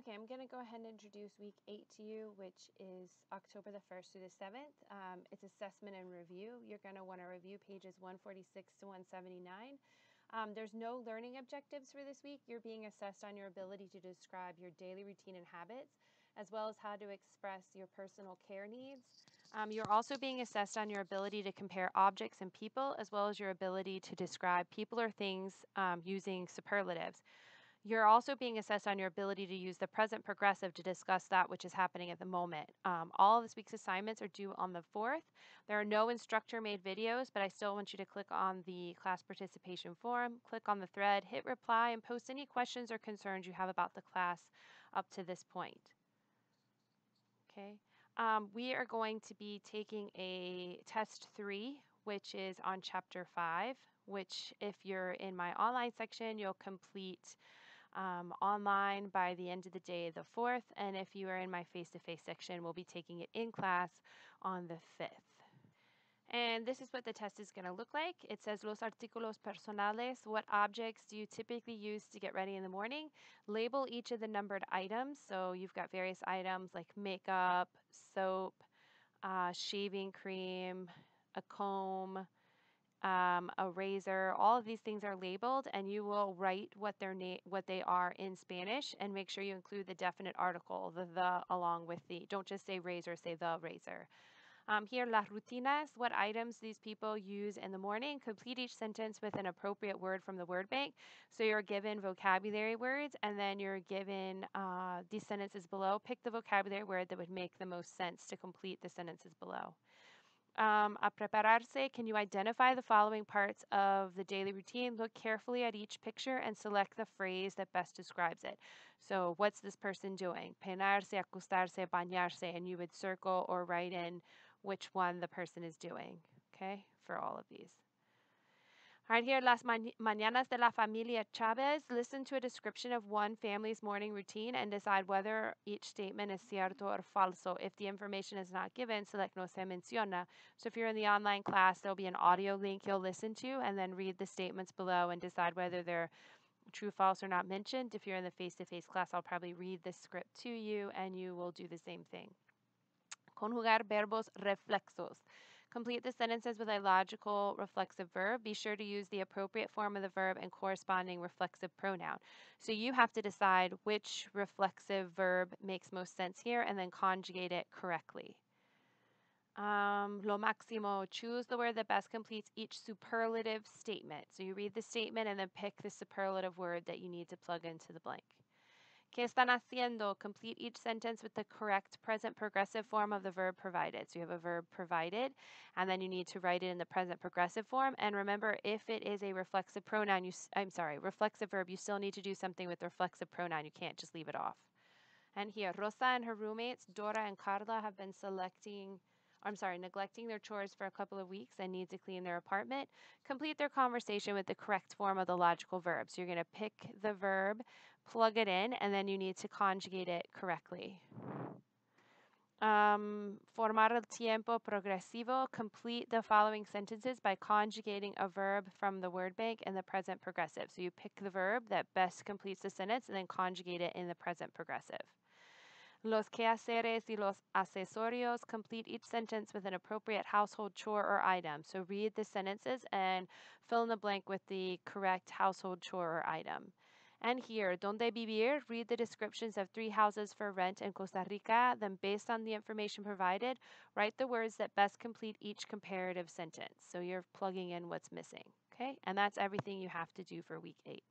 Okay, I'm going to go ahead and introduce week 8 to you, which is October the 1st through the 7th. It's assessment and review. You're going to want to review pages 146 to 179. There's no learning objectives for this week. You're being assessed on your ability to describe your daily routine and habits, as well as how to express your personal care needs. You're also being assessed on your ability to compare objects and people, as well as your ability to describe people or things using superlatives. You're also being assessed on your ability to use the present progressive to discuss that which is happening at the moment. All of this week's assignments are due on the 4th. There are no instructor-made videos, but I still want you to click on the class participation forum, click on the thread, hit reply, and post any questions or concerns you have about the class up to this point. Okay. We are going to be taking a test 3, which is on chapter 5, which if you're in my online section, you'll complete online by the end of the day, the 4th. And if you are in my face-to-face section, we'll be taking it in class on the 5th. And this is what the test is going to look like. It says, los artículos personales, what objects do you typically use to get ready in the morning? Label each of the numbered items. So you've got various items like makeup, soap, shaving cream, a comb, a razor. All of these things are labeled, and you will write what they are in Spanish, and make sure you include the definite article, the along with the. Don't just say razor, say the razor. Here, las rutinas, what items these people use in the morning. Complete each sentence with an appropriate word from the word bank. So you're given vocabulary words, and then you're given these sentences below. Pick the vocabulary word that would make the most sense to complete the sentences below. A prepararse, can you identify the following parts of the daily routine? Look carefully at each picture and select the phrase that best describes it. So what's this person doing? Peinarse, acostarse, bañarse, and you would circle or write in which one the person is doing, okay, for all of these. Right here, Las Mañanas de la Familia Chavez. Listen to a description of one family's morning routine and decide whether each statement is cierto or falso. If the information is not given, select no se menciona. So if you're in the online class, there'll be an audio link you'll listen to and then read the statements below and decide whether they're true, false, or not mentioned. If you're in the face-to-face class, I'll probably read the script to you and you will do the same thing. Conjugar verbos reflexos. Complete the sentences with a logical reflexive verb. Be sure to use the appropriate form of the verb and corresponding reflexive pronoun. So you have to decide which reflexive verb makes most sense here and then conjugate it correctly. Lo máximo, choose the word that best completes each superlative statement. So you read the statement and then pick the superlative word that you need to plug into the blank. ¿Qué están haciendo? Complete each sentence with the correct present progressive form of the verb provided. So you have a verb provided, and then you need to write it in the present progressive form. And remember, if it is a reflexive pronoun, reflexive verb, you still need to do something with the reflexive pronoun. You can't just leave it off. And here, Rosa and her roommates, Dora and Carla, have been neglecting their chores for a couple of weeks and need to clean their apartment. Complete their conversation with the correct form of the logical verb. So you're going to pick the verb, plug it in, and then you need to conjugate it correctly. Formar el tiempo progresivo. Complete the following sentences by conjugating a verb from the word bank in the present progressive. So you pick the verb that best completes the sentence and then conjugate it in the present progressive. Los quehaceres y los accesorios. Complete each sentence with an appropriate household chore or item. So read the sentences and fill in the blank with the correct household chore or item. And here, donde vivir, read the descriptions of 3 houses for rent in Costa Rica. Then based on the information provided, write the words that best complete each comparative sentence. So you're plugging in what's missing, okay? And that's everything you have to do for week 8.